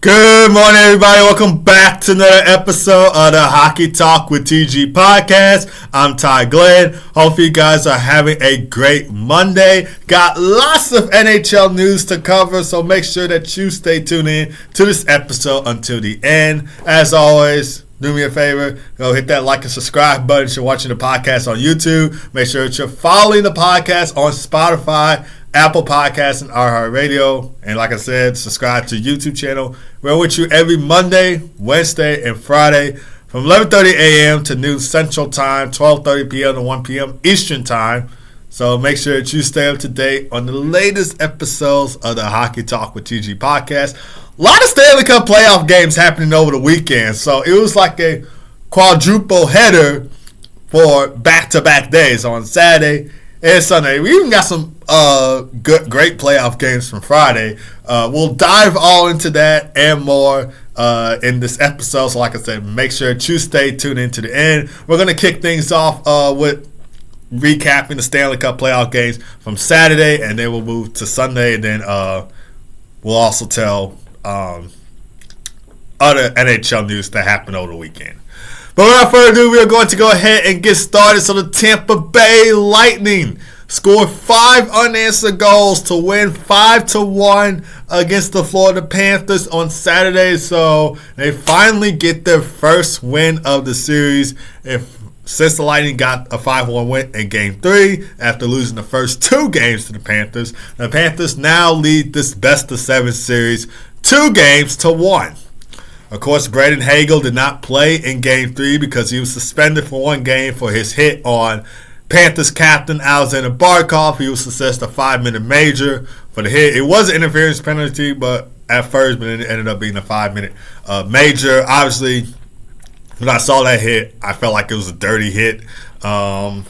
Good morning, everybody. Welcome back to another episode of the Hockey Talk with TG podcast. I'm Ty Glenn. Hopefully you guys are having a great Monday. Got lots of NHL news to cover, so make sure that you stay tuned in to this episode until the end. As always, do me a favor, go hit that like and subscribe button if you're watching the podcast on YouTube. Make sure that you're following the podcast on Spotify, Apple Podcasts, and iHeartRadio. And like I said, subscribe to the YouTube channel. We're with you every Monday, Wednesday, and Friday from 11:30 a.m. to noon Central Time, 12:30 p.m. to 1 p.m. Eastern Time. So make sure that you stay up to date on the latest episodes of the Hockey Talk with TG podcast. A lot of Stanley Cup playoff games happening over the weekend. So it was like a quadruple header for back-to-back days on Saturday and Sunday. We even got some great playoff games from Friday. We'll dive all into that and more in this episode. So like I said, make sure that you stay tuned in to the end. We're going to kick things off with recapping the Stanley Cup playoff games from Saturday, and then we'll move to Sunday, and then we'll also tell other NHL news that happened over the weekend. But without further ado, we are going to go ahead and get started. So the Tampa Bay Lightning scored 5 unanswered goals to win 5-1 against the Florida Panthers on Saturday. So they finally get their first win of the series. Since the Lightning got a 5-1 win in Game 3 after losing the first 2 games to the Panthers now lead this best-of-7 series 2-1. Of course, Brandon Hagel did not play in Game 3 because he was suspended for 1 game for his hit on Panthers captain Alexander Barkov. He was assessed a 5-minute major for the hit. It was an interference penalty, but at first, but it ended up being a 5-minute major. Obviously, when I saw that hit, I felt like it was a dirty hit on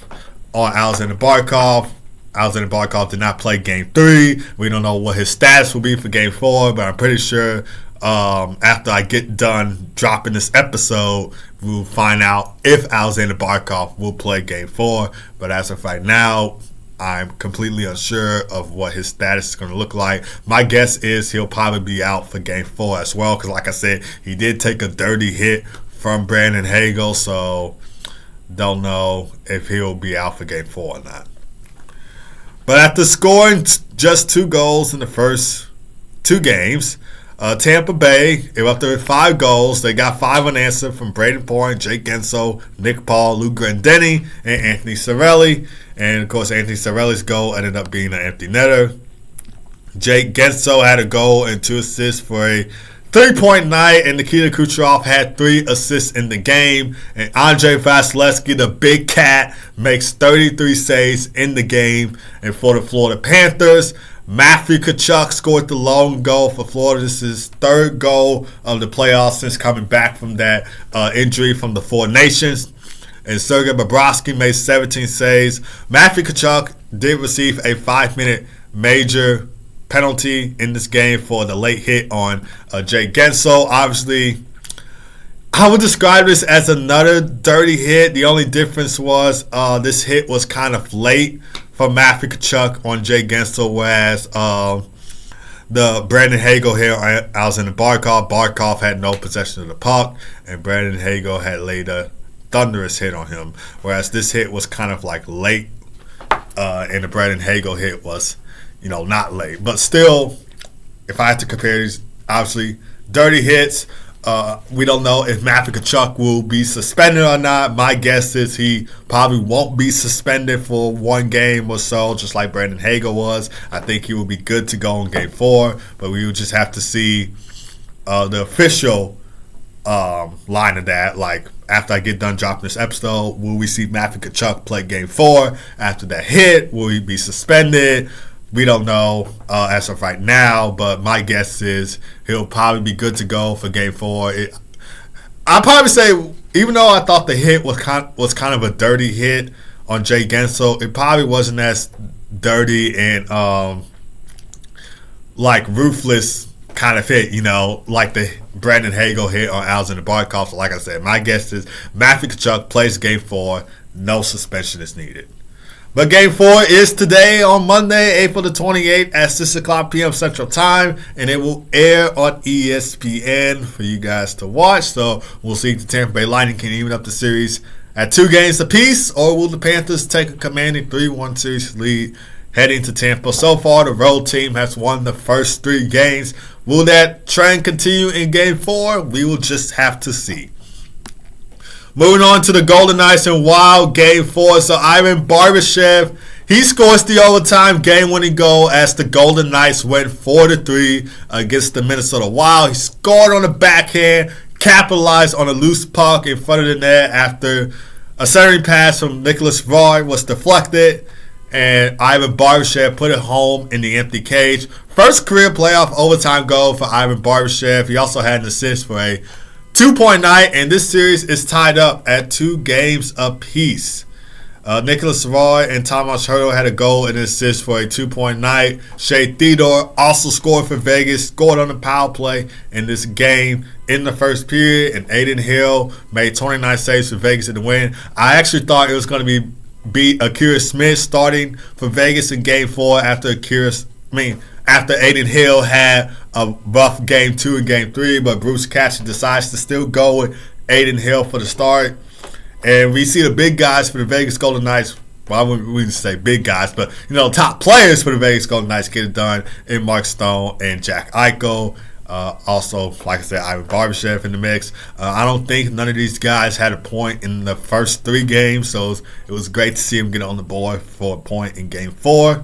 Alexander Barkov. Alexander Barkov did not play Game 3. We don't know what his status will be for Game 4, but I'm pretty sure after I get done dropping this episode, we'll find out if Alexander Barkov will play Game 4. But as of right now, I'm completely unsure of what his status is going to look like. My guess is he'll probably be out for Game 4 as well, because like I said, he did take a dirty hit from Brandon Hagel, so don't know if he'll be out for Game 4 or not. But after scoring just 2 goals in the first 2 games, Tampa Bay, they were up there with 5 goals. They got 5 unanswered from Braden Point, Jake Guentzel, Nick Paul, Lou Grandetti, and Anthony Cirelli. And, of course, Anthony Cirelli's goal ended up being an empty netter. Jake Guentzel had a goal and 2 assists for a 3-point night, and Nikita Kucherov had 3 assists in the game. And Andrei Vasilevsky, the big cat, makes 33 saves in the game. And for the Florida Panthers, Matthew Tkachuk scored the lone goal for Florida. This is his 3rd goal of the playoffs since coming back from that injury from the Four Nations. And Sergei Bobrovsky made 17 saves. Matthew Tkachuk did receive a 5-minute major penalty in this game for the late hit on Jake Guentzel. Obviously, I would describe this as another dirty hit. The only difference was this hit was kind of late for Matthew Tkachuk on Jake Guentzel, whereas the Brandon Hagel hit on Alexander Barkov. Barkov had no possession of the puck, and Brandon Hagel had laid a thunderous hit on him, whereas this hit was kind of like late, and the Brandon Hagel hit was, not late. But still, if I had to compare these, obviously, dirty hits. We don't know if Matthew Tkachuk will be suspended or not. My guess is he probably won't be suspended for 1 game or so, just like Brandon Hagel was. I think he will be good to go in Game 4, but we will just have to see the official line of that. Like, after I get done dropping this episode, will we see Matthew Tkachuk play Game 4 after that hit? Will he be suspended? We don't know as of right now, but my guess is he'll probably be good to go for Game 4. I'll probably say, even though I thought the hit was kind of a dirty hit on Jay Guentzel, it probably wasn't as dirty and like ruthless kind of hit, like the Brandon Hagel hit on Alexander Barkov. So like I said, my guess is Matthew Tkachuk plays Game 4, no suspension is needed. But Game 4 is today on Monday, April the 28th at 6 o'clock p.m. Central Time, and it will air on ESPN for you guys to watch. So we'll see if the Tampa Bay Lightning can even up the series at 2 games apiece, or will the Panthers take a commanding 3-1 series lead heading to Tampa? So far, the road team has won the first 3 games. Will that trend continue in Game 4? We will just have to see. Moving on to the Golden Knights and Wild Game 4. So Ivan Barbashev, he scores the overtime game-winning goal as the Golden Knights win 4-3 against the Minnesota Wild. He scored on the backhand, capitalized on a loose puck in front of the net after a centering pass from Nicholas Roy was deflected, and Ivan Barbashev put it home in the empty cage. First career playoff overtime goal for Ivan Barbashev. He also had an assist for a 2-point night, and this series is tied up at 2 games apiece. Nicholas Roy and Tomas Hertl had a goal and an assist for a 2-point night. Shea Theodore also scored for Vegas, scored on the power play in this game in the first period, and Aiden Hill made 29 saves for Vegas in the win. I actually thought it was going to be Akira Smith starting for Vegas in Game 4 after Aiden Hill had a rough Game 2 and Game 3, but Bruce Casher decides to still go with Aiden Hill for the start. And we see the big guys for the Vegas Golden Knights. Well, I wouldn't say big guys, but top players for the Vegas Golden Knights get it done in Mark Stone and Jack Eichel. Also, like I said, Ivan Barbashev in the mix. I don't think none of these guys had a point in the first 3 games, so it was great to see them get on the board for a point in Game 4.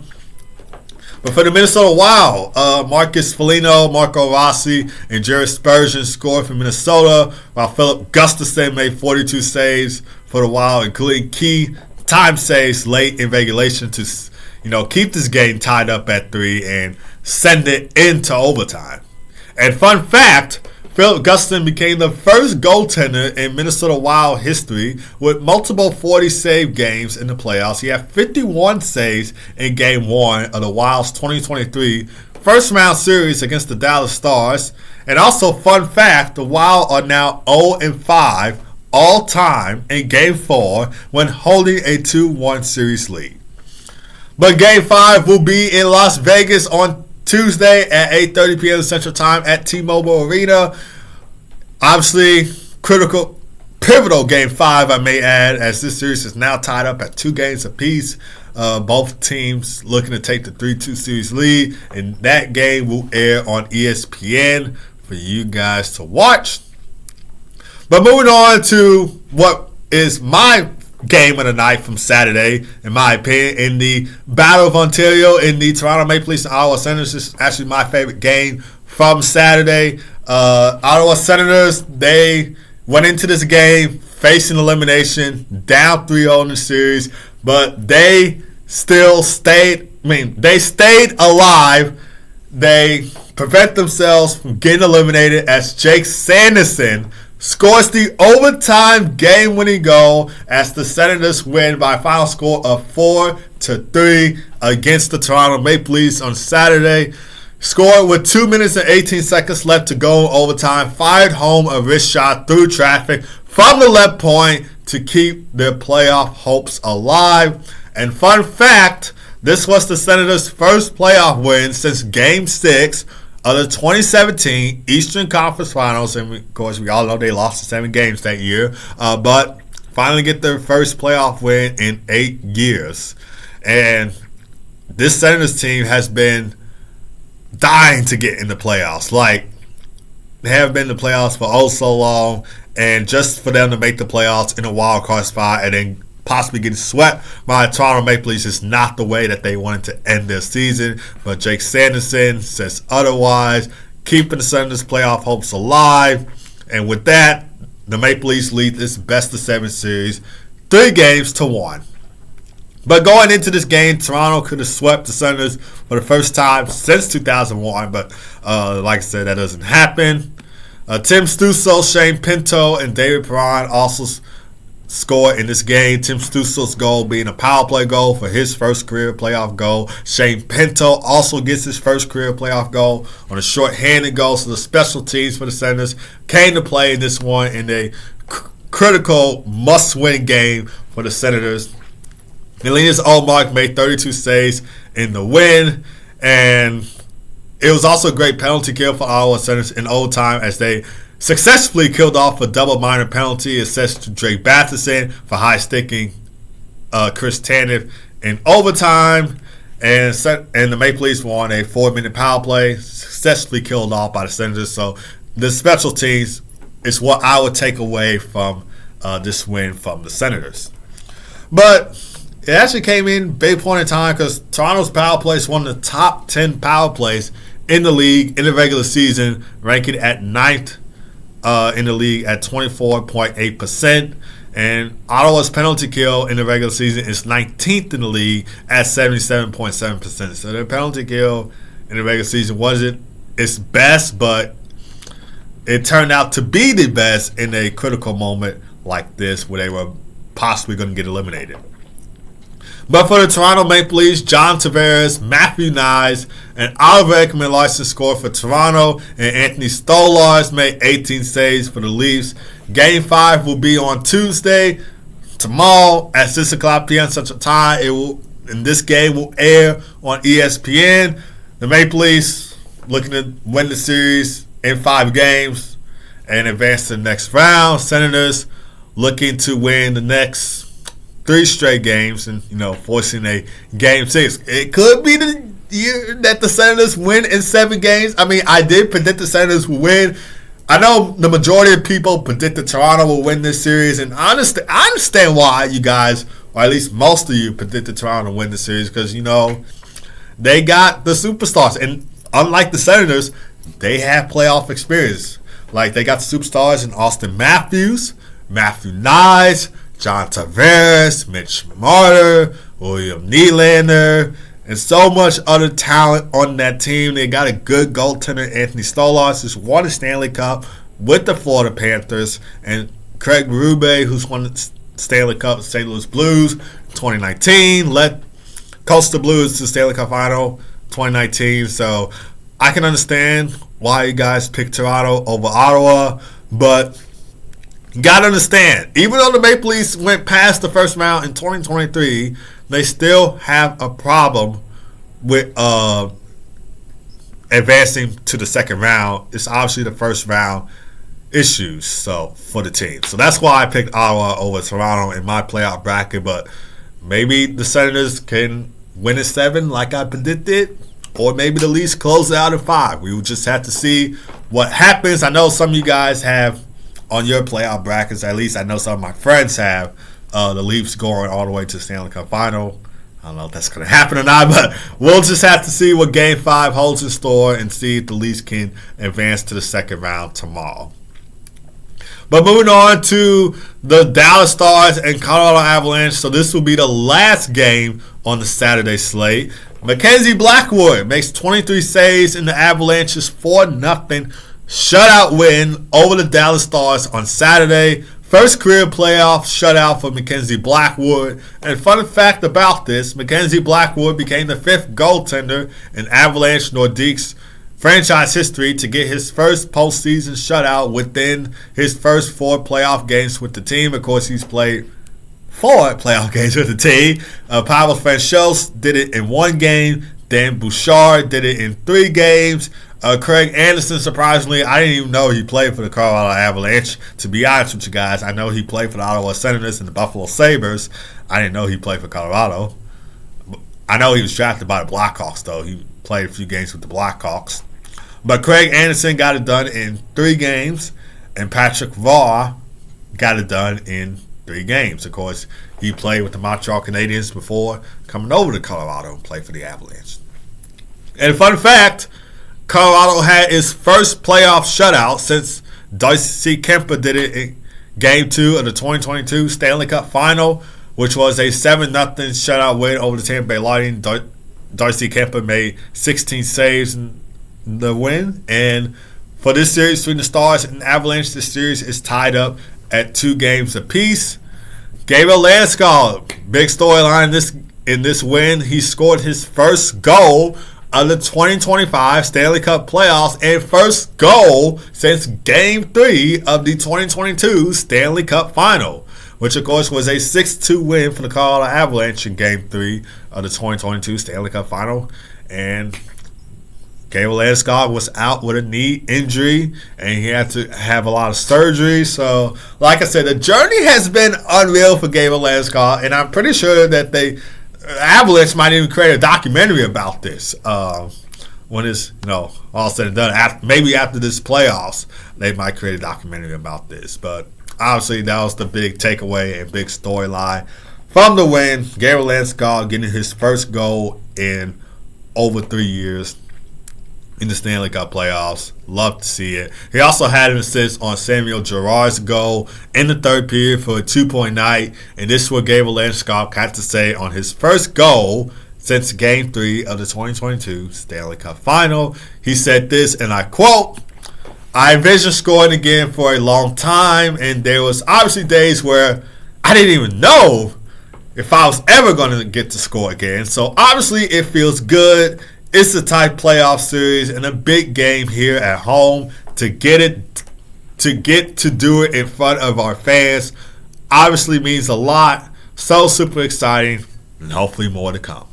But for the Minnesota Wild, Marcus Foligno, Marco Rossi, and Jared Spurgeon scored for Minnesota, while Philip Gustafson made 42 saves for the Wild, including key time saves late in regulation to keep this game tied up at 3 and send it into overtime. And fun fact, Philip Gustafson became the first goaltender in Minnesota Wild history with multiple 40-save games in the playoffs. He had 51 saves in Game 1 of the Wild's 2023 first-round series against the Dallas Stars. And also, fun fact, the Wild are now 0-5 all-time in Game 4 when holding a 2-1 series lead. But Game 5 will be in Las Vegas on Tuesday at 8:30 p.m. Central Time at T-Mobile Arena. Obviously, pivotal Game 5, I may add, as this series is now tied up at 2 games apiece. Both teams looking to take the 3-2 series lead, and that game will air on ESPN for you guys to watch. But moving on to what is my game of the night from Saturday, in my opinion, in the Battle of Ontario in the Toronto Maple Leafs and Ottawa Senators. This is actually my favorite game from Saturday. Ottawa Senators, they went into this game facing elimination, down 3-0 in the series, but they still stayed alive. They prevent themselves from getting eliminated as Jake Sanderson scores the overtime game-winning goal as the Senators win by a final score of 4-3 against the Toronto Maple Leafs on Saturday. Scored with 2 minutes and 18 seconds left to go in overtime. Fired home a wrist shot through traffic from the left point to keep their playoff hopes alive. And fun fact, this was the Senators' first playoff win since Game 6 of the 2017 Eastern Conference Finals, and of course we all know they lost the 7 games that year, but finally get their first playoff win in 8 years. And this Senators team has been dying to get in the playoffs. Like, they haven't been in the playoffs for oh so long, and just for them to make the playoffs in a wild card spot and then possibly getting swept by Toronto Maple Leafs is not the way that they wanted to end their season. But Jake Sanderson says otherwise, keeping the Senators' playoff hopes alive. And with that, the Maple Leafs lead this best-of-7 series 3-1. But going into this game, Toronto could have swept the Senators for the first time since 2001. But like I said, that doesn't happen. Tim Stützle, Shane Pinto, and David Perron also score in this game. Tim Stützle's goal being a power play goal for his first career playoff goal. Shane Pinto also gets his first career playoff goal on a short-handed goal. So the special teams for the Senators came to play in this one in a critical must-win game for the Senators. Linus Ullmark made 32 saves in the win, and it was also a great penalty kill for Ottawa Senators in overtime as they successfully killed off a double minor penalty assessed to Drake Batherson for high-sticking Chris Tanev in overtime. And the Maple Leafs won a 4-minute power play, successfully killed off by the Senators. So the special teams is what I would take away from this win from the Senators. But it actually came in big point in time because Toronto's power play is one of the top 10 power plays in the league in the regular season, ranking at 9th in the league at 24.8%. And Ottawa's penalty kill in the regular season is 19th in the league at 77.7%. So their penalty kill in the regular season wasn't its best, but it turned out to be the best in a critical moment like this where they were possibly going to get eliminated. But for the Toronto Maple Leafs, John Tavares, Matthew Knies, and Oliver Ekman-Larsson scored for Toronto, and Anthony Stolarz made 18 saves for the Leafs. Game 5 will be on Tuesday, tomorrow at 6 o'clock p.m. Central Time. And this game will air on ESPN. The Maple Leafs looking to win the series in 5 games and advance to the next round. Senators looking to win the next 3 straight games and, forcing a Game 6. It could be the year that the Senators win in 7 games. I mean, I did predict the Senators will win. I know the majority of people predicted Toronto will win this series, and I understand why you guys, or at least most of you, predicted Toronto to win the series because, they got the superstars. And unlike the Senators, they have playoff experience. Like, they got the superstars in Austin Matthews, Matthew Knies, John Tavares, Mitch Marner, William Nylander, and so much other talent on that team. They got a good goaltender, Anthony Stolarz, who's won the Stanley Cup with the Florida Panthers, and Craig Berube, who's won the Stanley Cup with St. Louis Blues 2019, led Coastal Blues to the Stanley Cup Final 2019. So I can understand why you guys picked Toronto over Ottawa, but you got to understand, even though the Maple Leafs went past the first round in 2023, they still have a problem with advancing to the second round. It's obviously the first round issues for the team. So that's why I picked Ottawa over Toronto in my playoff bracket. But maybe the Senators can win in 7 like I predicted, or maybe the Leafs close it out in 5. We will just have to see what happens. I know some of you guys have on your playoff brackets, at least I know some of my friends have, the Leafs going all the way to the Stanley Cup Final. I don't know if that's going to happen or not, but we'll just have to see what Game 5 holds in store and see if the Leafs can advance to the second round tomorrow. But moving on to the Dallas Stars and Colorado Avalanche. So this will be the last game on the Saturday slate. Mackenzie Blackwood makes 23 saves in the Avalanche's 4-0 shutout win over the Dallas Stars on Saturday. First career playoff shutout for Mackenzie Blackwood. And fun fact about this, Mackenzie Blackwood became the 5th goaltender in Avalanche Nordique's franchise history to get his first postseason shutout within his first 4 playoff games with the team. Of course, he's played 4 playoff games with the team. Pavel Francouz did it in 1 game. Dan Bouchard did it in 3 games. Craig Anderson, surprisingly, I didn't even know he played for the Colorado Avalanche. To be honest with you guys, I know he played for the Ottawa Senators and the Buffalo Sabres. I didn't know he played for Colorado. I know he was drafted by the Blackhawks, though. He played a few games with the Blackhawks. But Craig Anderson got it done in 3 games, and Patrick Roy got it done in 3 games. Of course, he played with the Montreal Canadiens before coming over to Colorado and played for the Avalanche. And fun fact, Colorado had its first playoff shutout since Darcy Kemper did it in Game 2 of the 2022 Stanley Cup Final, which was a 7-0 shutout win over the Tampa Bay Lightning. Darcy Kemper made 16 saves in the win. And for this series between the Stars and Avalanche, this series is tied up at 2 games apiece. Gabriel Landeskog, big storyline in this win. He scored his first goal of the 2025 Stanley Cup Playoffs and first goal since Game 3 of the 2022 Stanley Cup Final, which of course was a 6-2 win for the Colorado Avalanche in Game 3 of the 2022 Stanley Cup Final. And Gabriel Landeskog was out with a knee injury, and he had to have a lot of surgery. So, like I said, the journey has been unreal for Gabriel Landeskog, and I'm pretty sure that Avalanche might even create a documentary about this when it's all said and done. Maybe after this playoffs, they might create a documentary about this. But obviously, that was the big takeaway and big storyline from the win. Gabriel Landeskog getting his first goal in over 3 years in the Stanley Cup playoffs. Love to see it. He also had an assist on Samuel Girard's goal in the third period for a 2-point night. And this is what Gabriel Landeskog had to say on his first goal since Game 3 of the 2022 Stanley Cup Final. He said this, and I quote, "I envisioned scoring again for a long time, and there was obviously days where I didn't even know if I was ever going to get to score again. So obviously it feels good. It's a tight playoff series and a big game here at home to get to do it in front of our fans. Obviously means a lot. So super exciting, and hopefully more to come."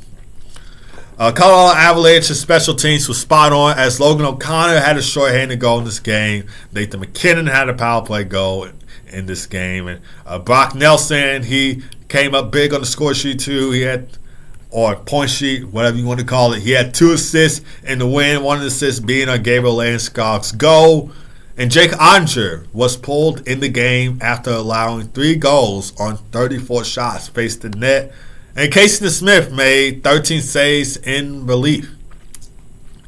Colorado Avalanche's special teams was spot on as Logan O'Connor had a shorthanded goal in this game. Nathan McKinnon had a power play goal in this game, and Brock Nelson, he came up big on the score sheet too. He had, or point sheet, whatever you want to call it. He had 2 assists in the win, one of the assists being on Gabriel Landeskog's goal. And Jake Onger was pulled in the game after allowing 3 goals on 34 shots faced the net. And Casey Smith made 13 saves in relief.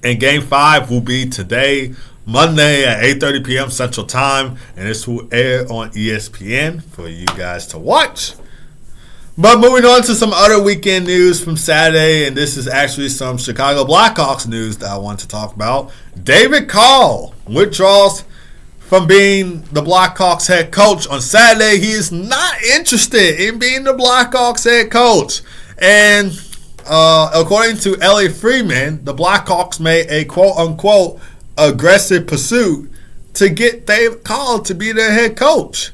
And Game 5 will be today, Monday at 8:30 p.m. Central Time. And this will air on ESPN for you guys to watch. But moving on to some other weekend news from Saturday, and this is actually some Chicago Blackhawks news that I want to talk about. David Carle withdraws from being the Blackhawks head coach on Saturday. He is not interested in being the Blackhawks head coach. And according to LA Freeman, the Blackhawks made a quote-unquote aggressive pursuit to get David Carle to be their head coach.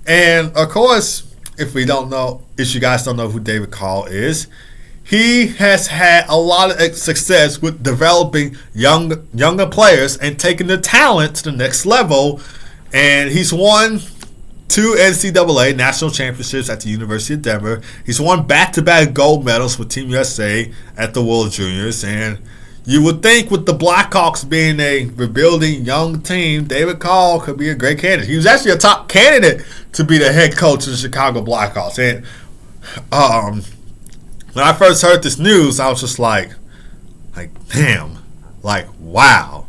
And of course, if you guys don't know who David Carle is, he has had a lot of success with developing younger players and taking their talent to the next level. And he's won 2 NCAA national championships at the University of Denver. He's won back-to-back gold medals with Team USA at the World Juniors. And you would think with the Blackhawks being a rebuilding young team, David Carle could be a great candidate. He was actually a top candidate to be the head coach of the Chicago Blackhawks. And when I first heard this news, I was just like, damn, wow.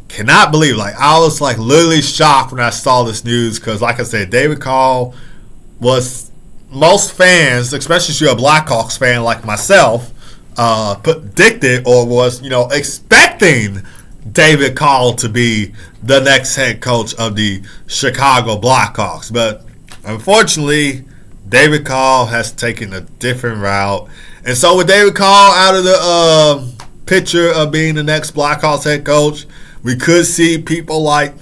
Cannot believe, I was literally shocked when I saw this news because, like I said, David Carle was, most fans, especially if you're a Blackhawks fan like myself, predicted or was, expecting David Carle to be the next head coach of the Chicago Blackhawks. But unfortunately, David Carle has taken a different route. And so with David Carle out of the picture of being the next Blackhawks head coach, we could see people like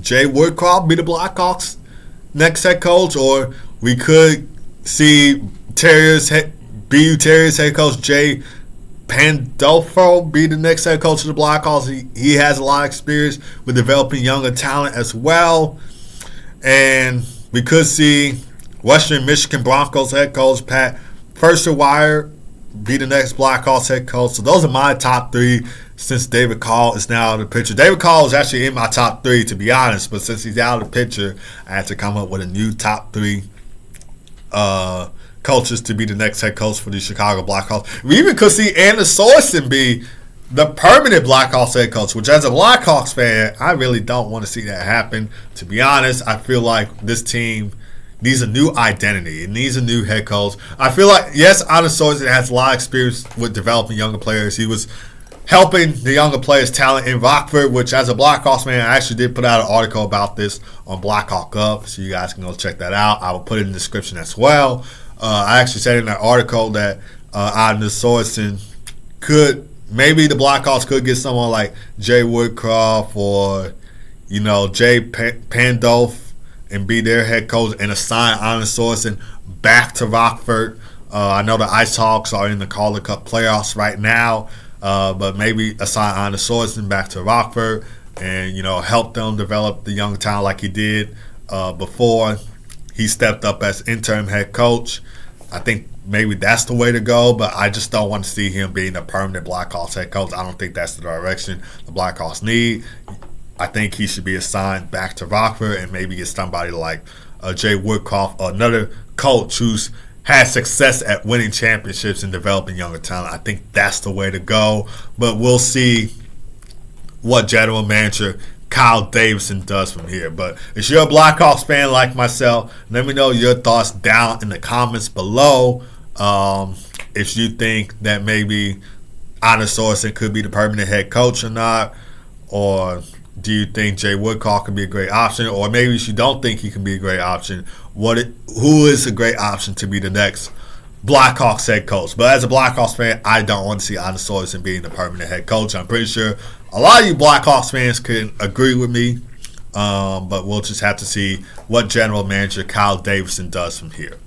Jay Woodcroft be the Blackhawks next head coach, or we could see BU Terriers head coach Jay Pandolfo be the next head coach of the Blackhawks. He has a lot of experience with developing younger talent as well. And we could see Western Michigan Broncos head coach Pat Fursterwire be the next Blackhawks head coach. So those are my top 3 since David Carle is now out of the picture. David Carle is actually in my top 3, to be honest, but since he's out of the picture, I had to come up with a new top 3 coaches to be the next head coach for the Chicago Blackhawks. We even could see Anders Sorensen be the permanent Blackhawks head coach, which as a Blackhawks fan, I really don't want to see that happen. To be honest, I feel like this team needs a new identity. It needs a new head coach. I feel like, yes, Anders Sorensen has a lot of experience with developing younger players. He was helping the younger players' talent in Rockford, which as a Blackhawks fan, I actually did put out an article about this on Blackhawk Up, so you guys can go check that out. I will put it in the description as well. I actually said in that article that Anders Sorensen maybe the Blackhawks could get someone like Jay Woodcroft or, Jay Pandolf and be their head coach and assign Anders Sorensen back to Rockford. I know the Ice Hawks are in the Calder Cup playoffs right now, but maybe assign Anders Sorensen back to Rockford and, help them develop the young talent like he did before he stepped up as interim head coach. I think maybe that's the way to go, but I just don't want to see him being a permanent Blackhawks head coach. I don't think that's the direction the Blackhawks need. I think he should be assigned back to Rockford and maybe get somebody like Jay Woodcroft, another coach who's had success at winning championships and developing younger talent. I think that's the way to go, but we'll see what general manager Kyle Davidson does from here. But if you're a Blackhawks fan like myself, let me know your thoughts down in the comments below. If you think that maybe Anders Sorensen could be the permanent head coach or not, or do you think Jay Woodcock can be a great option, or maybe if you don't think he can be a great option, who is a great option to be the next Blackhawks head coach? But as a Blackhawks fan, I don't want to see Anders Sorensen being the permanent head coach. I'm pretty sure a lot of you Blackhawks fans can agree with me, but we'll just have to see what general manager Kyle Davidson does from here.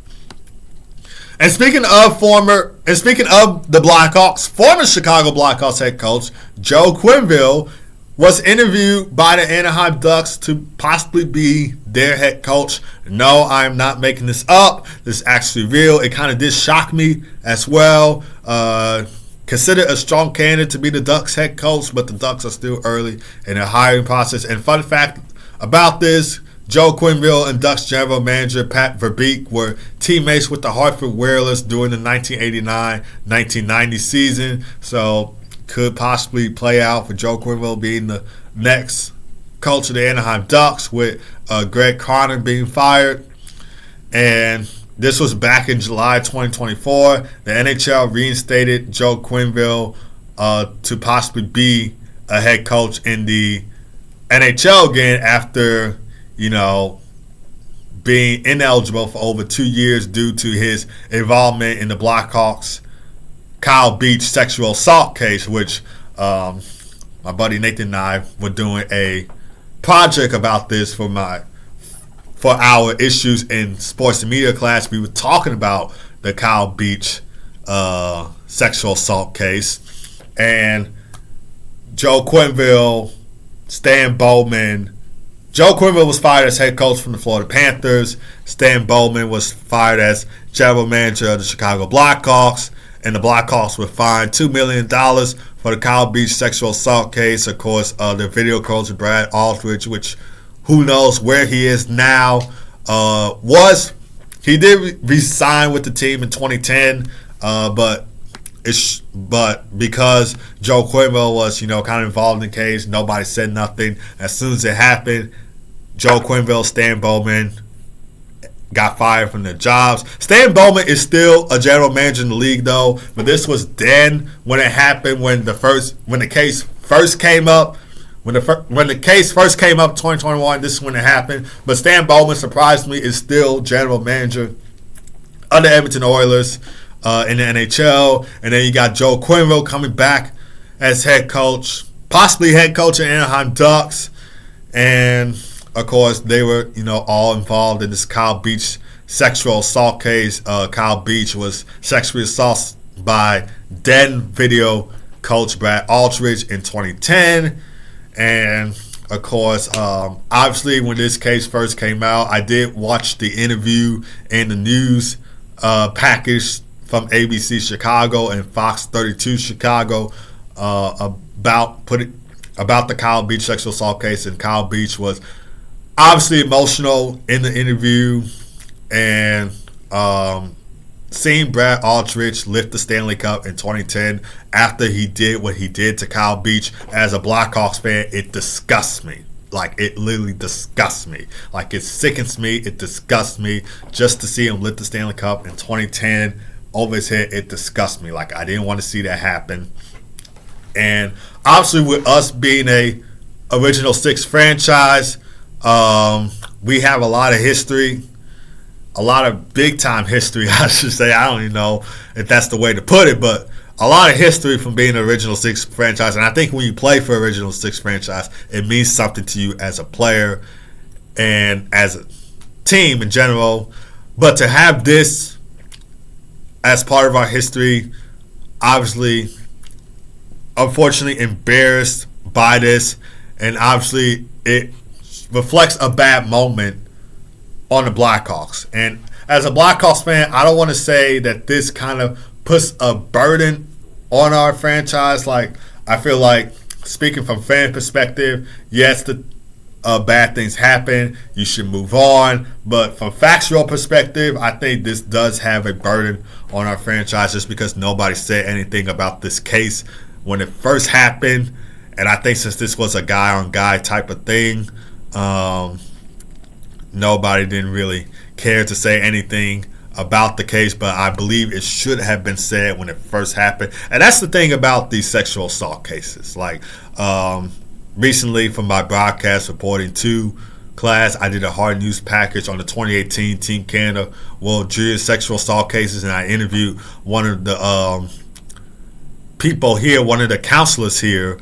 And speaking of the Blackhawks, former Chicago Blackhawks head coach Joe Quenneville was interviewed by the Anaheim Ducks to possibly be their head coach. No, I am not making this up. This is actually real. It kind of did shock me as well. Considered a strong candidate to be the Ducks head coach, but the Ducks are still early in their hiring process. And fun fact about this, Joe Quenneville and Ducks general manager Pat Verbeek were teammates with the Hartford Whalers during the 1989-1990 season. So could possibly play out for Joe Quenneville being the next coach of the Anaheim Ducks with Greg Conner being fired. And this was back in July 2024. The NHL reinstated Joe Quenneville to possibly be a head coach in the NHL again after, being ineligible for over 2 years due to his involvement in the Blackhawks Kyle Beach sexual assault case, which my buddy Nathan and I were doing a project about this for our issues in sports and media class. We were talking about the Kyle Beach sexual assault case, and Joe Quenneville, Stan Bowman. Joe Quenneville was fired as head coach from the Florida Panthers. Stan Bowman was fired as general manager of the Chicago Blackhawks. And the Blackhawks were fined $2 million for the Kyle Beach sexual assault case. Of course, the video coach Brad Aldridge, which who knows where he is now, he did resign with the team in 2010, but because Joe Quenneville was, kind of involved in the case, nobody said nothing. As soon as it happened, Joe Quenneville, Stan Bowman got fired from their jobs. Stan Bowman is still a general manager in the league, though. But this was then when it happened, when the case first came up. When the case first came up in 2021, this is when it happened. But Stan Bowman, surprisingly, is still general manager of the Edmonton Oilers in the NHL. And then you got Joe Quenneville coming back as head coach, possibly head coach of Anaheim Ducks. And of course, they were, all involved in this Kyle Beach sexual assault case. Kyle Beach was sexually assaulted by then video coach Brad Aldridge in 2010. And, of course, obviously when this case first came out, I did watch the interview and the news package from ABC Chicago and Fox 32 Chicago about the Kyle Beach sexual assault case. And Kyle Beach was obviously emotional in the interview, and seeing Brad Aldridge lift the Stanley Cup in 2010 after he did what he did to Kyle Beach, as a Blackhawks fan, it disgusts me. Like, it literally disgusts me. Like, it sickens me. It disgusts me just to see him lift the Stanley Cup in 2010 over his head. It disgusts me. Like, I didn't want to see that happen. And obviously, with us being a Original Six franchise, we have a lot of history, a lot of big-time history, I should say. I don't even know if that's the way to put it, but a lot of history from being an Original Six franchise. And I think when you play for Original Six franchise, it means something to you as a player and as team in general. But to have this as part of our history, obviously, unfortunately embarrassed by this, and obviously it reflects a bad moment on the Blackhawks. And as a Blackhawks fan, I don't want to say that this kind of puts a burden on our franchise. Like, I feel like, speaking from fan perspective, yes, the bad things happen. You should move on. But from factual perspective, I think this does have a burden on our franchise just because nobody said anything about this case when it first happened. And I think since this was a guy-on-guy type of thing, nobody didn't really care to say anything about the case, but I believe it should have been said when it first happened. And that's the thing about these sexual assault cases. Like, recently from my broadcast reporting 2 class, I did a hard news package on the 2018 Team Canada World Junior sexual assault cases, and I interviewed one of the people here, one of the counselors here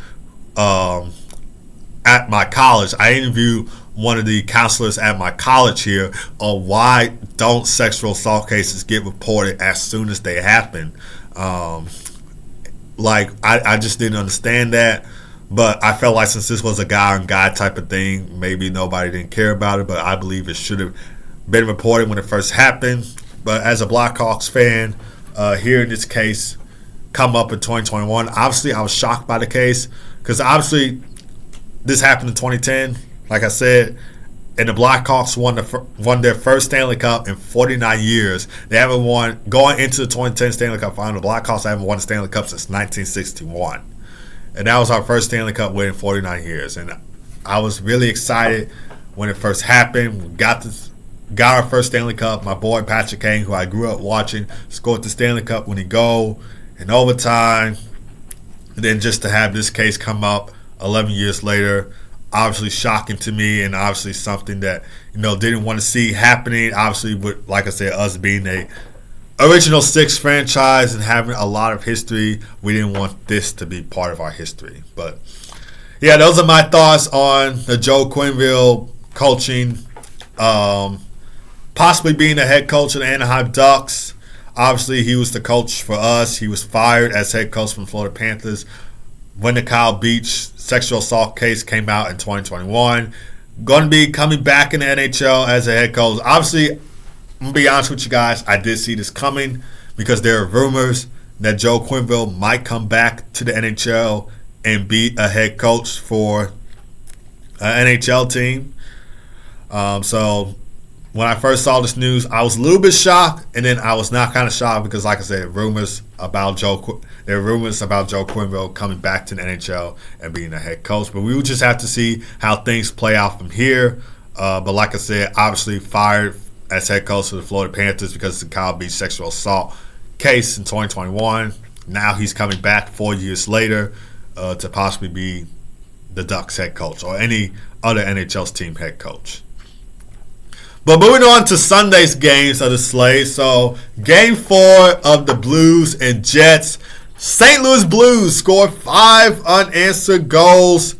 at my college. I interviewed one of the counselors at my college here on why don't sexual assault cases get reported as soon as they happen. I just didn't understand that. But I felt like since this was a guy-on-guy type of thing, maybe nobody didn't care about it. But I believe it should have been reported when it first happened. But as a Blackhawks fan, hearing this case come up in 2021, obviously I was shocked by the case because obviously this happened in 2010. Like I said, and the Blackhawks won their first Stanley Cup in 49 years. They haven't won, going into the 2010 Stanley Cup final, the Blackhawks haven't won a Stanley Cup since 1961. And that was our first Stanley Cup win in 49 years. And I was really excited when it first happened. We got our first Stanley Cup. My boy Patrick Kane, who I grew up watching, scored the Stanley Cup when he go in overtime. And then just to have this case come up 11 years later, obviously shocking to me, and obviously something that, didn't want to see happening. Obviously, with, like I said, us being a original 6 franchise and having a lot of history, we didn't want this to be part of our history. But yeah, those are my thoughts on the Joe Quenneville coaching, possibly being the head coach of the Anaheim Ducks. Obviously, he was the coach for us. He was fired as head coach from Florida Panthers when the Kyle Beach sexual assault case came out in 2021. Going to be coming back in the NHL as a head coach. Obviously, I'm going to be honest with you guys, I did see this coming because there are rumors that Joe Quenneville might come back to the NHL and be a head coach for an NHL team. So when I first saw this news, I was a little bit shocked, and then I was not kind of shocked because, like I said, there are rumors about Joe Quenneville coming back to the NHL and being a head coach. But we will just have to see how things play out from here. But like I said, obviously fired as head coach of the Florida Panthers because of the Kyle Beach sexual assault case in 2021. Now he's coming back 4 years later to possibly be the Ducks head coach or any other NHL's team head coach. But moving on to Sunday's games of the slate. So, Game 4 of the Blues and Jets. St. Louis Blues scored 5 unanswered goals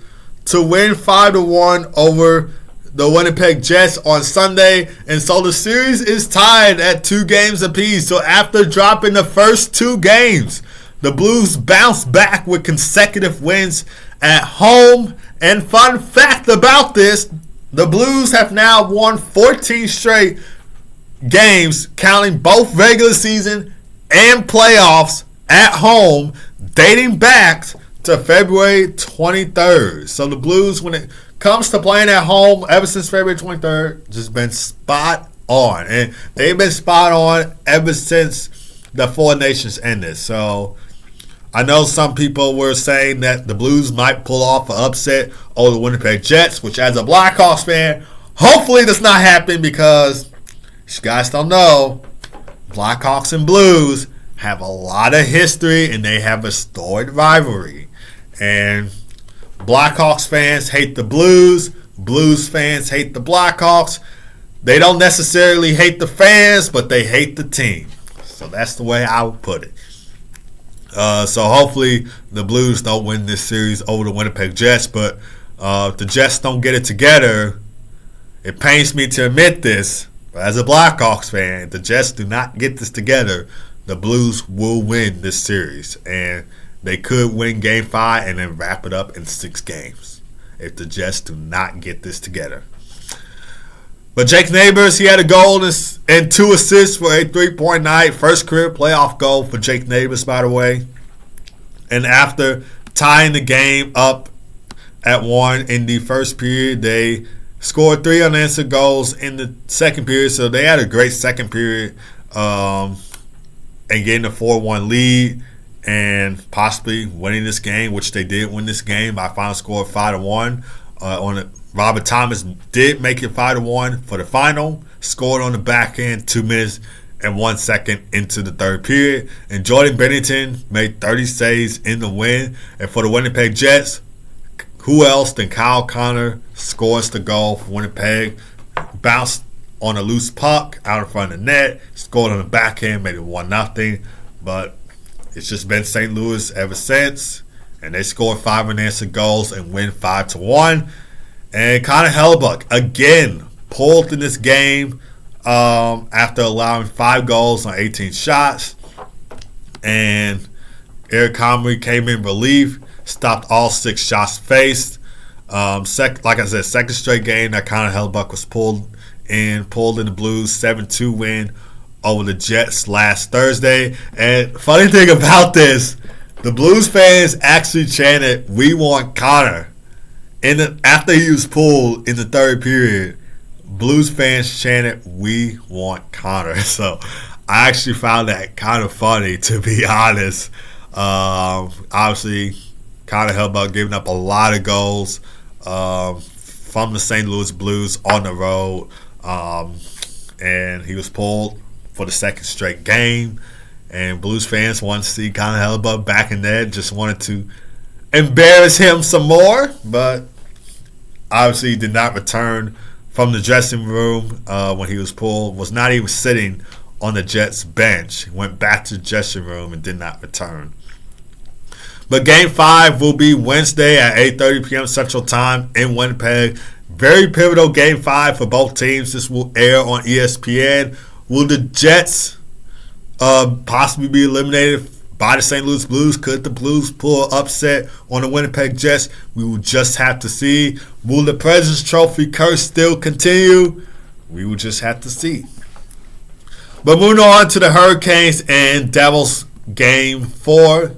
to win 5-1 over the Winnipeg Jets on Sunday. And so the series is tied at 2 games apiece. So after dropping the first 2 games, the Blues bounced back with consecutive wins at home. And fun fact about this, the Blues have now won 14 straight games, counting both regular season and playoffs at home, dating back to February 23rd. So the Blues, when it comes to playing at home, ever since February 23rd, just been spot on. And they've been spot on ever since the Four Nations ended. So I know some people were saying that the Blues might pull off an upset over the Winnipeg Jets, which as a Blackhawks fan, hopefully does not happen because, if you guys don't know, Blackhawks and Blues have a lot of history and they have a storied rivalry. And Blackhawks fans hate the Blues. Blues fans hate the Blackhawks. They don't necessarily hate the fans, but they hate the team. So that's the way I would put it. So hopefully the Blues don't win this series over the Winnipeg Jets. But if the Jets don't get it together, it pains me to admit this, But as a Blackhawks fan, if the Jets do not get this together, the Blues will win this series. And they could win Game 5 and then wrap it up in 6 games if the Jets do not get this together. But Jake Neighbors, he had a goal and 2 assists for a 3-point night. First career playoff goal for Jake Neighbors, by the way. And after tying the game up at 1 in the first period, they scored 3 unanswered goals in the second period. So they had a great second period and getting a 4-1 lead and possibly winning this game, which they did win this game by a final score of 5-1. Robert Thomas did make it 5-1 for the final. Scored on the back end 2 minutes and 1 second into the third period. And Jordan Bennington made 30 saves in the win. And for the Winnipeg Jets, who else than Kyle Connor scores the goal for Winnipeg. Bounced on a loose puck out in front of the net. Scored on the backhand, made it 1-0. But it's just been St. Louis ever since. And they scored 5 unanswered goals and win 5-1. And Connor Hellebuyck, again, pulled in this game after allowing 5 goals on 18 shots. And Eric Comrie came in relief, stopped all 6 shots faced. Like I said, second straight game that Connor Hellebuyck was pulled in the Blues 7-2 win over the Jets last Thursday. And funny thing about this, the Blues fans actually chanted, "We want Connor." After he was pulled in the third period, Blues fans chanted, "We want Connor." So I actually found that kind of funny, to be honest. Obviously, Connor Hellebuyck giving up a lot of goals from the St. Louis Blues on the road. And he was pulled for the second straight game. And Blues fans wanted to see Connor Hellebuyck back in there. Just wanted to embarrass him some more. But obviously he did not return from the dressing room when he was pulled. Was not even sitting on the Jets bench. He went back to the dressing room and did not return. But Game 5 will be Wednesday at 8:30 p.m. Central Time in Winnipeg. Very pivotal Game 5 for both teams. This will air on ESPN. Will the Jets possibly be eliminated by the St. Louis Blues? Could the Blues pull an upset on the Winnipeg Jets? We will just have to see. Will the President's Trophy curse still continue? We will just have to see. But moving on to the Hurricanes and Devils Game 4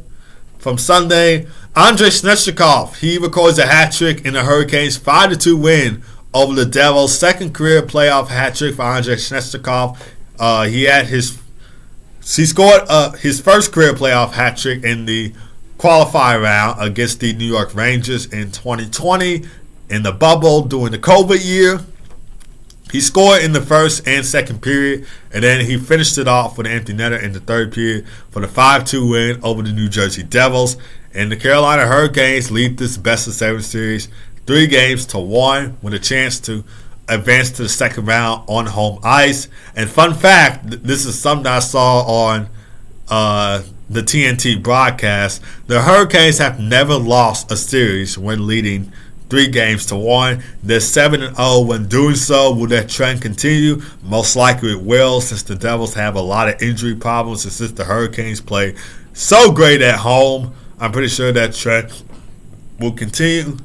from Sunday. Andrei Svechnikov, he records a hat trick in the Hurricanes' 5-2 win over the Devils. Second career playoff hat trick for Andrei Svechnikov. He scored his first career playoff hat trick in the qualifying round against the New York Rangers in 2020 in the bubble during the COVID year. He scored in the first and second period, and then he finished it off with an empty netter in the third period for the 5-2 win over the New Jersey Devils. And the Carolina Hurricanes lead this best-of-7 series 3-1 with a chance to advance to the second round on home ice. And fun fact, this is something I saw on the TNT broadcast. The Hurricanes have never lost a series when leading 3-1. They're 7-0 when doing so. Will that trend continue? Most likely it will, since the Devils have a lot of injury problems and since the Hurricanes play so great at home. I'm pretty sure that trend will continue.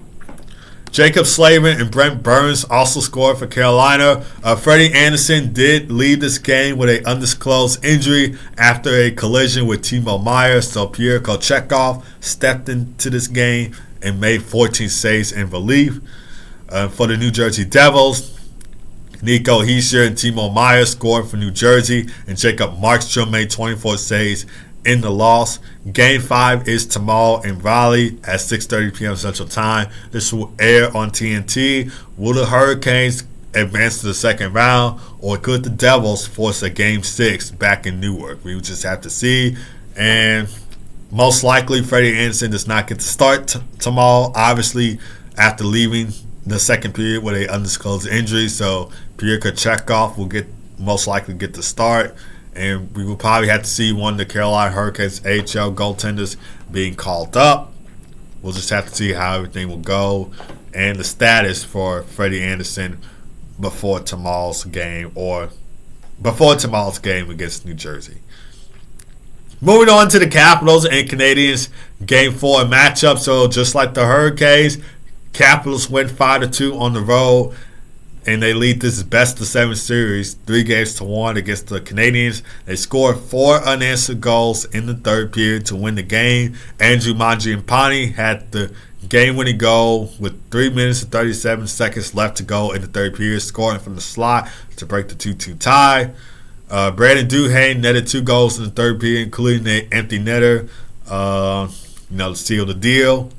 Jacob Slavin and Brent Burns also scored for Carolina. Freddie Anderson did leave this game with an undisclosed injury after a collision with Timo Meier. So Pierre Kochetkov stepped into this game and made 14 saves in relief. For the New Jersey Devils, Nico Hischier and Timo Meier scored for New Jersey, and Jacob Markstrom made 24 saves in the loss. Game 5 is tomorrow in Raleigh at 6:30 p.m. Central Time. This will air on TNT. Will the Hurricanes advance to the second round, or could the Devils force a Game 6 back in Newark? We will just have to see. And most likely, Freddie Anderson does not get to start tomorrow, obviously, after leaving the second period with an undisclosed injury. So Pierre Kochetkov will most likely get the start. And we will probably have to see one of the Carolina Hurricanes AHL goaltenders being called up. We'll just have to see how everything will go and the status for Freddie Anderson before tomorrow's game or before tomorrow's game against New Jersey. Moving on to the Capitals and Canadiens Game 4 matchup. So just like the Hurricanes, Capitals win 5-2 on the road, and they lead this best-of-7 series 3-1 against the Canadiens. They scored 4 unanswered goals in the third period to win the game. Andrew Mangiapane had the game-winning goal with 3 minutes and 37 seconds left to go in the third period, scoring from the slot to break the 2-2 tie. Brandon Duhaime netted 2 goals in the third period, including the empty netter, to seal the deal.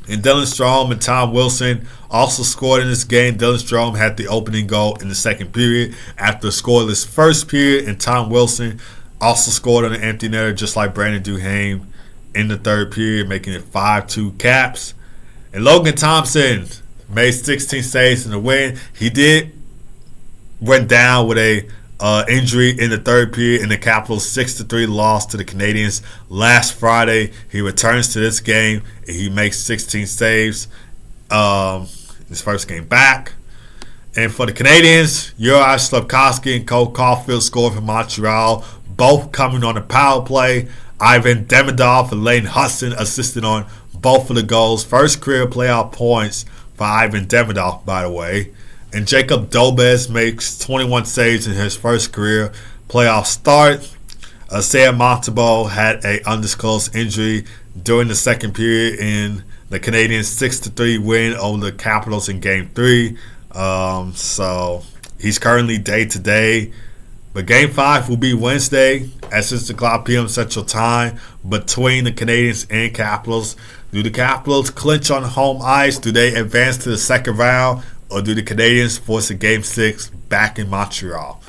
And Dylan Strome and Tom Wilson also scored in this game. Dylan Strome had the opening goal in the second period after a scoreless first period, and Tom Wilson also scored on an empty netter, just like Brandon Duhaime in the third period, making it 5-2 Caps. And Logan Thompson made 16 saves in the win. He went down with a injury in the third period in the Capitals' 6-3 loss to the Canadiens last Friday. He returns to this game and he makes 16 saves his first game back. And for the Canadiens, Juraj Slafkovsky and Cole Caulfield scored for Montreal, both coming on the power play. Ivan Demidov and Lane Hudson assisted on both of the goals. First career playoff points for Ivan Demidov, by the way. And Jacob Dobes makes 21 saves in his first career playoff start. Sam Montembeault had an undisclosed injury during the second period in the Canadiens' 6-3 win over the Capitals in Game 3. So he's currently day-to-day. But Game 5 will be Wednesday at 6 o'clock p.m. Central Time between the Canadiens and Capitals. Do the Capitals clinch on home ice? Do they advance to the second round? Or do the Canadiens force a Game 6 back in Montreal?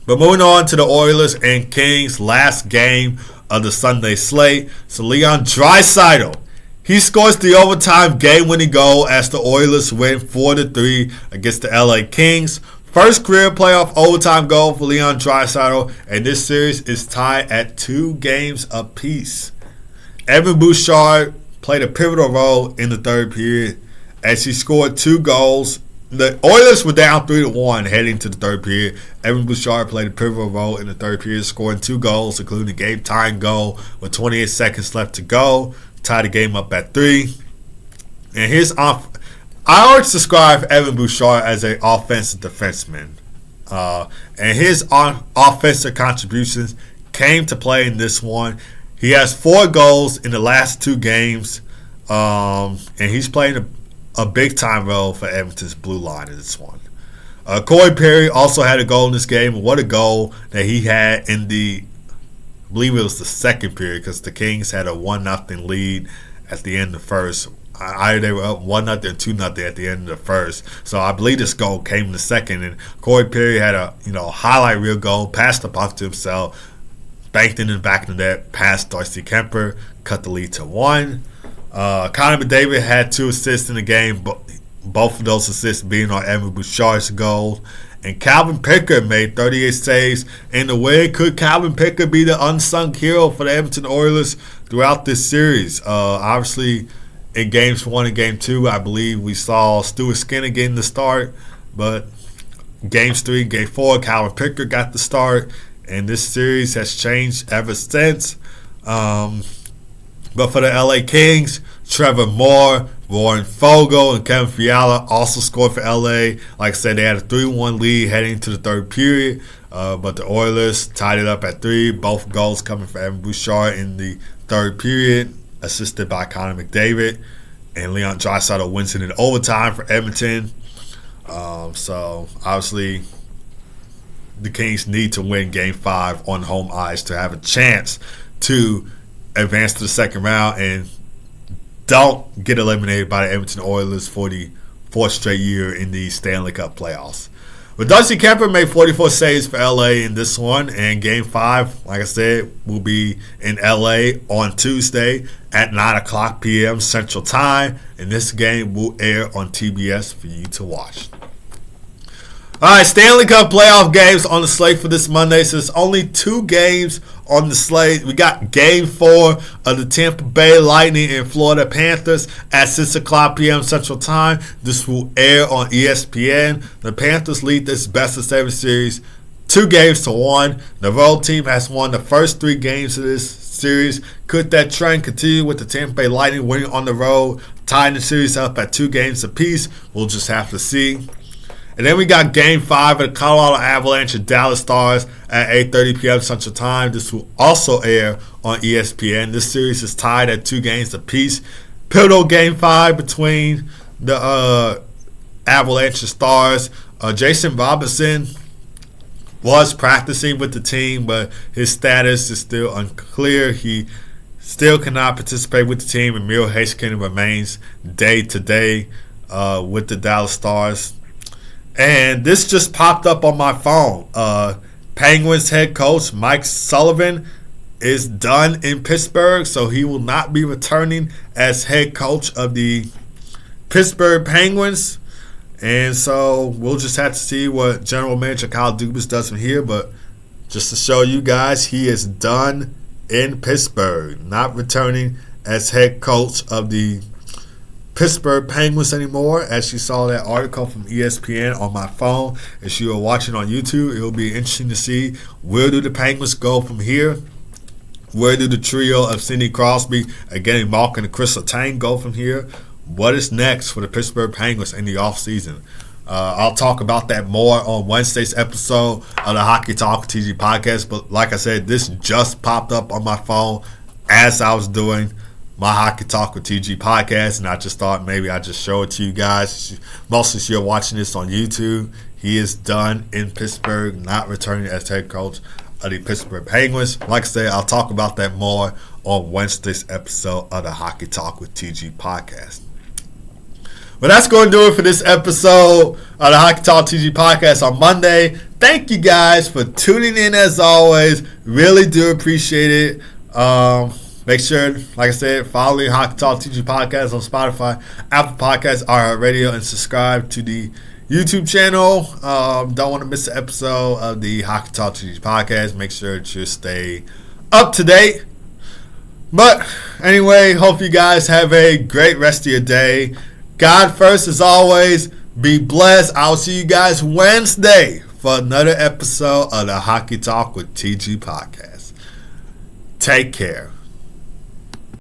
But moving on to the Oilers and Kings, last game of the Sunday slate. So Leon Draisaitl, he scores the overtime game-winning goal as the Oilers win 4-3 against the LA Kings. First career playoff overtime goal for Leon Draisaitl, and this series is tied at 2 games apiece. Evan Bouchard played a pivotal role in the third period as he scored 2 goals. The Oilers were down 3-1 heading to the third period. Evan Bouchard played a pivotal role in the third period, scoring 2 goals, including the game-tying goal with 28 seconds left to go, tied the game up at 3. And I always describe Evan Bouchard as an offensive defenseman. And his offensive contributions came to play in this one. He has 4 goals in the last 2 games, and he's playing a big-time role for Edmonton's blue line in this one. Corey Perry also had a goal in this game. What a goal that he had in I believe it was the second period, because the Kings had a 1-0 lead at the end of the first. Either they were up 1-0 or 2-0 at the end of the first. So I believe this goal came in the second, and Corey Perry had a highlight reel goal, passed the puck to himself, banked it in the back of the net, passed Darcy Kemper, cut the lead to 1. Connor McDavid had 2 assists in the game, but both of those assists being on Evan Bouchard's goal. And Calvin Pickard made 38 saves in the win. Could Calvin Pickard be the unsung hero for the Edmonton Oilers throughout this series? Obviously, in Games 1 and Game 2, I believe we saw Stuart Skinner getting the start. But Games 3 and Game 4, Calvin Pickard got the start. And this series has changed ever since. But for the LA Kings, Trevor Moore, Warren Fogle, and Kevin Fiala also scored for LA. Like I said, they had a 3-1 lead heading into the third period. But the Oilers tied it up at 3. Both goals coming from Evan Bouchard in the third period, assisted by Connor McDavid. And Leon Draisaitl wins it in overtime for Edmonton. So, obviously, the Kings need to win Game 5 on home ice to have a chance to advance to the second round and don't get eliminated by the Edmonton Oilers for the 4th straight year in the Stanley Cup Playoffs. But Darcy Kemper made 44 saves for LA in this one, and Game 5, like I said, will be in LA on Tuesday at 9 o'clock p.m. Central Time, and this game will air on TBS for you to watch. All right, Stanley Cup playoff games on the slate for this Monday. So there's only 2 games on the slate. We got Game 4 of the Tampa Bay Lightning and Florida Panthers at 6 o'clock p.m. Central Time. This will air on ESPN. The Panthers lead this best-of-7 series 2-1. The road team has won the first 3 games of this series. Could that trend continue with the Tampa Bay Lightning winning on the road, tying the series up at 2 games apiece? We'll just have to see. And then we got Game 5 of the Colorado Avalanche and Dallas Stars at 8:30 p.m. Central Time. This will also air on ESPN. This series is tied at 2 games apiece. Pivotal Game 5 between the Avalanche and Stars. Jason Robinson was practicing with the team, but his status is still unclear. He still cannot participate with the team, and Miro Heiskanen remains day-to-day with the Dallas Stars. And this just popped up on my phone. Penguins head coach Mike Sullivan is done in Pittsburgh, so he will not be returning as head coach of the Pittsburgh Penguins. And so we'll just have to see what General Manager Kyle Dubas does from here. But just to show you guys, he is done in Pittsburgh, not returning as head coach of the Pittsburgh Penguins anymore. As you saw that article from ESPN on my phone, as you are watching on YouTube, it will be interesting to see where do the Penguins go from here. Where do the trio of Sidney Crosby, again Malkin and Chris Letang go from here? What is next for the Pittsburgh Penguins in the offseason? I'll talk about that more on Wednesday's episode of the Hockey Talk TG podcast. But like I said, this just popped up on my phone as I was doing my Hockey Talk with TG podcast, and I just thought maybe I'd just show it to you guys. Mostly if you're watching this on YouTube, he is done in Pittsburgh, not returning as head coach of the Pittsburgh Penguins. Like I said, I'll talk about that more on Wednesday's episode of the Hockey Talk with TG podcast. But that's going to do it for this episode of the Hockey Talk TG podcast on Monday. Thank you guys for tuning in as always. Really do appreciate it. Make sure, like I said, follow the Hockey Talk TG podcast on Spotify, Apple Podcasts, iHeartRadio, and subscribe to the YouTube channel. Don't want to miss an episode of the Hockey Talk TG podcast. Make sure to stay up to date. But anyway, hope you guys have a great rest of your day. God first, as always. Be blessed. I'll see you guys Wednesday for another episode of the Hockey Talk with TG podcast. Take care.